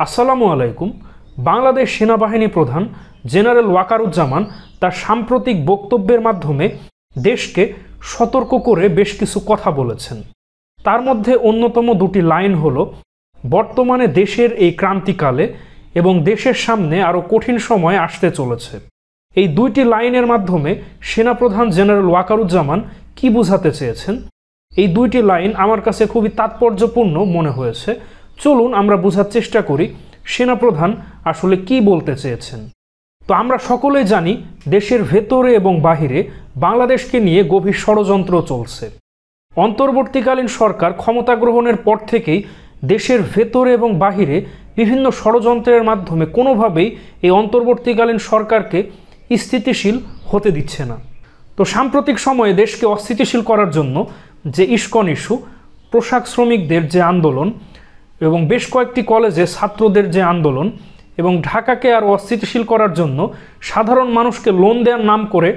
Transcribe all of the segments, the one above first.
আসসালামু আলাইকুম। বাংলাদেশ সেনাবাহিনী প্রধান জেনারেল ওয়াকারুজ্জামান তার সাম্প্রতিক বক্তব্যের মাধ্যমে দেশকে সতর্ক করে বেশ কিছু কথা বলেছেন। তার মধ্যে অন্যতম দুটি লাইন হলো, বর্তমানে দেশের এই ক্রান্তিকালে এবং দেশের সামনে আরও কঠিন সময় আসতে চলেছে। এই দুইটি লাইনের মাধ্যমে সেনাপ্রধান জেনারেল ওয়াকারুজ্জামান কি বোঝাতে চেয়েছেন, এই দুইটি লাইন আমার কাছে খুবই তাৎপর্যপূর্ণ মনে হয়েছে। চলুন আমরা বোঝার চেষ্টা করি সেনাপ্রধান আসলে কি বলতে চেয়েছেন। তো আমরা সকলেই জানি দেশের ভেতরে এবং বাহিরে বাংলাদেশকে নিয়ে গভীর ষড়যন্ত্র চলছে। অন্তর্বর্তীকালীন সরকার ক্ষমতা গ্রহণের পর থেকেই দেশের ভেতরে এবং বাহিরে বিভিন্ন ষড়যন্ত্রের মাধ্যমে কোনোভাবেই এই অন্তর্বর্তীকালীন সরকারকে স্থিতিশীল হতে দিচ্ছে না। তো সাম্প্রতিক সময়ে দেশকে অস্থিতিশীল করার জন্য যে ইস্কন ইস্যু, পোশাক শ্রমিকদের যে আন্দোলন এবং বেশ কয়েকটি কলেজে ছাত্রদের যে আন্দোলন এবং ঢাকাকে আরও অস্থিতিশীল করার জন্য সাধারণ মানুষকে লোন দেওয়ার নাম করে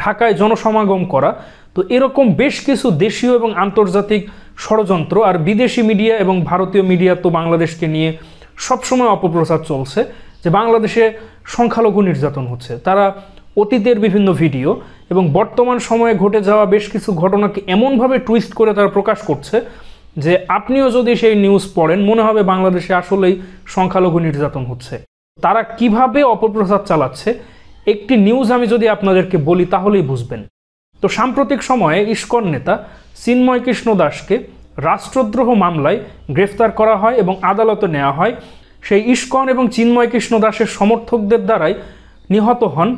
ঢাকায় জনসমাগম করা, তো এরকম বেশ কিছু দেশীয় এবং আন্তর্জাতিক ষড়যন্ত্র আর বিদেশি মিডিয়া এবং ভারতীয় মিডিয়া তো বাংলাদেশকে নিয়ে সবসময় অপপ্রচার চলছে যে বাংলাদেশে সংখ্যালঘু নির্যাতন হচ্ছে। তারা অতীতের বিভিন্ন ভিডিও এবং বর্তমান সময়ে ঘটে যাওয়া বেশ কিছু ঘটনাকে এমনভাবে টুইস্ট করে তারা প্রকাশ করছে যে আপনিও যদি সেই নিউজ পড়েন মনে হবে বাংলাদেশে আসলেই সংখ্যালঘু নির্যাতন হচ্ছে। তারা কিভাবে অপপ্রচার চালাচ্ছে একটি নিউজ আমি যদি আপনাদেরকে বলি তাহলেই বুঝবেন। তো সাম্প্রতিক সময়ে ইস্কন নেতা চিন্ময় কৃষ্ণ দাসকে রাষ্ট্রদ্রোহ মামলায় গ্রেফতার করা হয় এবং আদালতে নেওয়া হয়। সেই ইস্কন এবং চিন্ময় কৃষ্ণ দাসের সমর্থকদের দ্বারাই নিহত হন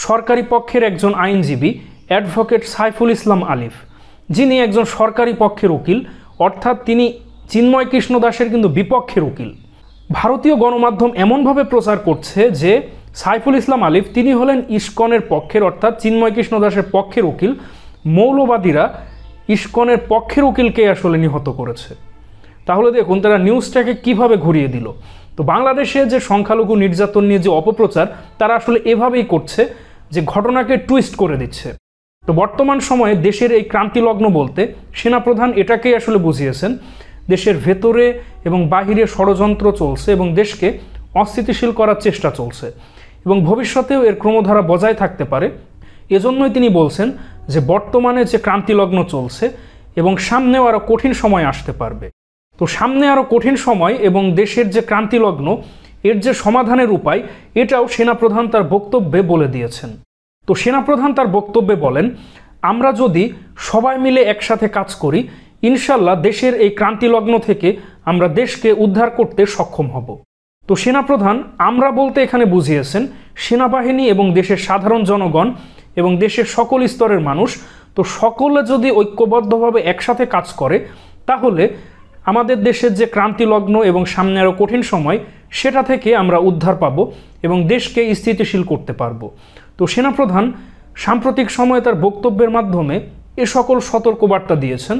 সরকারি পক্ষের একজন আইনজীবী অ্যাডভোকেট সাইফুল ইসলাম আলিফ, যিনি একজন সরকারি পক্ষের উকিল, অর্থাৎ তিনি চিন্ময় কৃষ্ণ দাসের কিন্তু বিপক্ষের উকিল। ভারতীয় গণমাধ্যম এমনভাবে প্রচার করছে যে সাইফুল ইসলাম আলিফ তিনি হলেন ইস্কনের পক্ষের অর্থাৎ চিন্ময় কৃষ্ণ দাসের পক্ষের উকিল। মৌলবাদীরা ইস্কনের পক্ষের উকিলকে আসলে নিহত করেছে। তাহলে দেখুন তারা নিউজটাকে কিভাবে ঘুরিয়ে দিল। তো বাংলাদেশে যে সংখ্যালঘু নির্যাতন নিয়ে যে অপপ্রচার তারা আসলে এভাবেই করছে যে ঘটনাকে টুইস্ট করে দিচ্ছে। তো বর্তমান সময়ে দেশের এই ক্রান্তিলগ্ন বলতে সেনাপ্রধান এটাকেই আসলে বুঝিয়েছেন, দেশের ভেতরে এবং বাহিরে ষড়যন্ত্র চলছে এবং দেশকে অস্থিতিশীল করার চেষ্টা চলছে এবং ভবিষ্যতেও এর ক্রমধারা বজায় থাকতে পারে। এজন্যই তিনি বলছেন যে বর্তমানে যে ক্রান্তিলগ্ন চলছে এবং সামনেও আরও কঠিন সময় আসতে পারবে। তো সামনে আরও কঠিন সময় এবং দেশের যে ক্রান্তিলগ্ন এর যে সমাধানের উপায় এটাও সেনাপ্রধান তার বক্তব্যে বলে দিয়েছেন। তো সেনাপ্রধান তার বক্তব্যে বলেন, আমরা যদি সবাই মিলে একসাথে কাজ করি ইনশাল্লাহ দেশের এই ক্রান্তিলগ্ন থেকে আমরা দেশকে উদ্ধার করতে সক্ষম হব। তো সেনাপ্রধান আমরা বলতে এখানে বুঝিয়েছেন সেনাবাহিনী এবং দেশের সাধারণ জনগণ এবং দেশের সকল স্তরের মানুষ। তো সকলে যদি ঐক্যবদ্ধভাবে একসাথে কাজ করে তাহলে আমাদের দেশের যে ক্রান্তিলগ্ন এবং সামনে আরও কঠিন সময় সেটা থেকে আমরা উদ্ধার পাব এবং দেশকে স্থিতিশীল করতে পারব। তো সেনাপ্রধান সাম্প্রতিক সময়ে তার বক্তব্যের মাধ্যমে এ সকল সতর্কবার্তা দিয়েছেন।